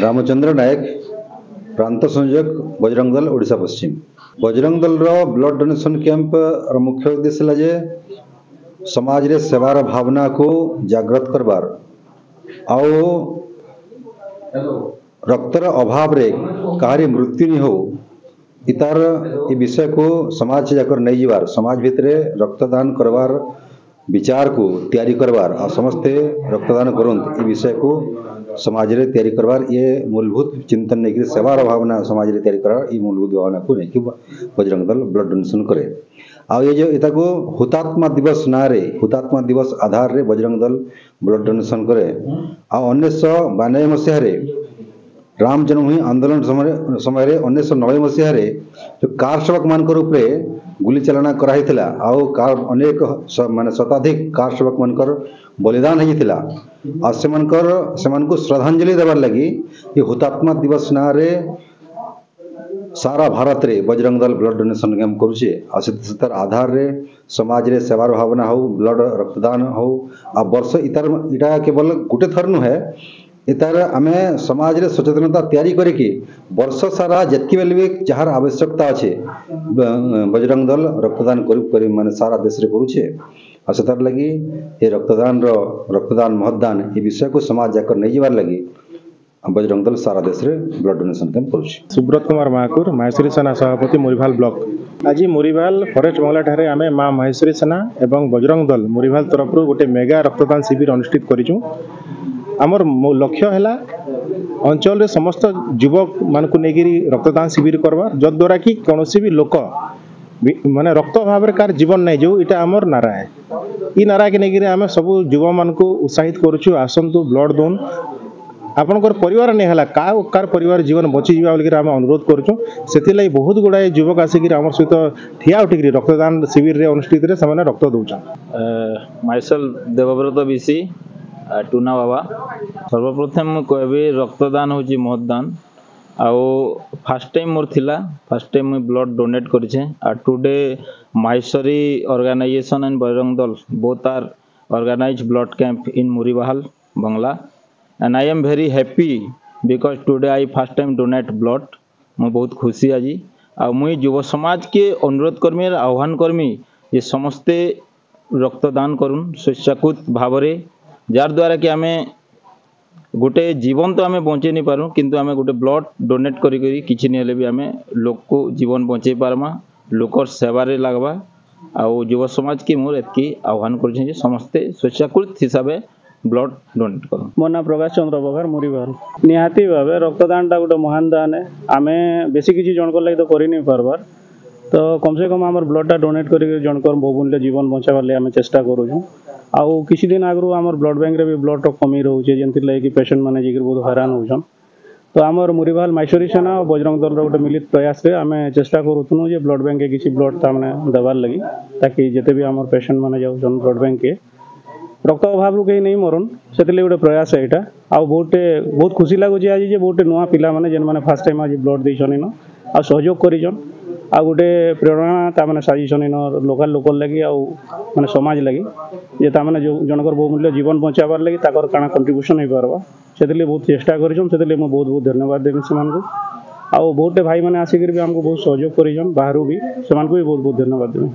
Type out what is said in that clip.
रामचंद्र नायक प्रांत संयोजक बजरंग दल ओडिशा पश्चिम। Bajrang Dal blood donation camp मुख्य उद्देश्य है जे समाज रे सेवार भावना को जागृत करवार आउ रक्तर अभाव रे कहारी मृत्यु नहीं हो इतार ये विषय को समाज जाकर नहीं जीवार समाज भितरे रक्तदान करवार विचार को तैयारी करवार आ समस्ते रक्तदान करंत ये विषय को समाज रे तैयारी करवार ये मूलभूत चिंतन नहीं कि सेवार भावना समाज रे तैयारी करवार ये मूलभूत भावना को नहीं कि बजरंग दल ब्लड डोनेशन करे। आ ये जो इता को हुतात्मा दिवस ना रे हुतात्मा दिवस आधार रे बजरंग दल ब्लड डोनेशन करे। आ 1992 मसीह रे राम जन्मभूमि आंदोलन समय 1990 मसीह जो कार सेवक मान रूपे गुली चालना कराई आउ कार अनेक माने शताधिक कार सेवक मानकर बलिदान होइथिला आ सेमान को श्रद्धांजलि देवार लगी ये हुतात्मा दिवस ना रे सारा भारत रे Bajrang Dal blood donation camp करुचे आ सेतार आधार रे समाज रे सेवार भावना हो ब्लड रक्तदान हो आ वर्ष इटा केवल गुटे थर नुहे इतार आमे समाज रे सचेतनता तैयारी करिकी वर्ष सारा जतकी बेले भी जहार आवश्यकता अच्छे बजरंग दल रक्तदान करी माने सारा देश रे करुचे आ सेतार लगी ये रक्तदान महदान ये विषय को समाज जाकर नहीं जीवार लगी बजरंग दल सारा देश रे ब्लड डोनेशन कैंप करुचे। सुब्रत कुमार महाकुर महेश्वरी सेना सभापति मुरीभाल ब्लॉक। आज मुरीभाल फरेस्ट बंगला ठारे आमे मां महेश्वरी सेना एवं बजरंग दल मुरीभाल तरफ गोटे मेगा रक्तदान शिविर अनुष्ठित करिचु। आमर लक्ष्य है अंचल रे समस्त युवक मान को लेकिन रक्तदान शिविर करवा जद्वारा कि कौन भी लोक माने रक्त अभाव कार जीवन नहीं जो इटा आमर नारा है ई नारा के लेकिन आम सब युवा मान को उत्साहित करुचु आसतु ब्लड दोन आपनकर परिवार नहीं है कार परिवार जीवन बची जावा बोलिक आम अनुरोध करुचु। से बहुत गुड़ाए युवक आसिक आम सहित ठिया उठिक रक्तदान शिविर रे अनुष्ठित रे से रक्त दौन। माइसेल देवव्रत बीसी टूना बाबा सर्वप्रथम कहबी रक्तदान होची महदान आउ फास्ट टाइम मोर थिला फास्ट टाइम मुई ब्लड डोनेट करिछे आ today Maheshwari organisation and Bajrang Dal both are organise blood camp in Muribahal Bangla and I am very happy because today I first time donate blood मु बहुत खुशी आज आ मुई युव समाज के अनुरोध करमी आह्वान करमी ये समस्ते रक्तदान करुन स्वेच्छाकृत भाव रे जार द्वारा कि आमे गोटे जीवन तो आमे बंचे नहीं पारू किंतु आमे गोटे ब्लड डोनेट करी किछि नहीं हेले भी आमे लोक को जीवन बंचे पारमा लोकर सेवा रे लागबा आ युव समाज की मोर एतकी आह्वान करछे जे समस्ते स्वेच्छाकृत हिसाबे ब्लड डोनेट करूँ। मो ना प्रकाश चंद्र बघार मुरीभाल निहाती भावे रक्तदान टा गोटे महान दान है आमे बेसी किछि जनकर लागि तो करि नहीं पारबार तो कम से कम आमर ब्लड टा डोनेट करी जनकर बहुमूल्य जीवन बचाबार लागि आमे चेष्टा करूँ। आउ किसी दिन आगु आमर ब्लड बैंक रे भी ब्लड कमी रोचे जेंति लगे पेशेंट माने जेकर बहुत हैरान होछन तो आमर मुरीभाल महेश्वरी सेना और बजरंग दल गोटे मिलित प्रयास रे आमे चेष्टा करूथुनु जे ब्लड बैंक के किसी ब्लड ता माने देबार लगी ताकि जेते भी आमर पेशेंट माने जाउछन ब्लड बैंक के रक्त अभाव रू कहीं नहीं मरन से गोटे प्रयास है यहाँ आउ बहुत खुशी लगुच आज जे बहुत नुआ पिला माने जेन माने फर्स्ट टाइम आज ब्लड देछन इन आ सहयोग करिछन आ गोटे प्रेरणा ताने साजिछन इन लोकल लोकल लगी आउ माने समाज लगी जे ताने जनकर बहुमूल्य जीवन बचाबार लगी ताकर काना कंट्रीब्यूशन हो पारबा से बहुत चेष्टा करिछन से बहुत बहुत धन्यवाद देबी से आउ बहुते भाई माने आसिक भी हमको बहुत सहयोग करिछन बाहरु भी से बहुत बहुत धन्यवाद देबी।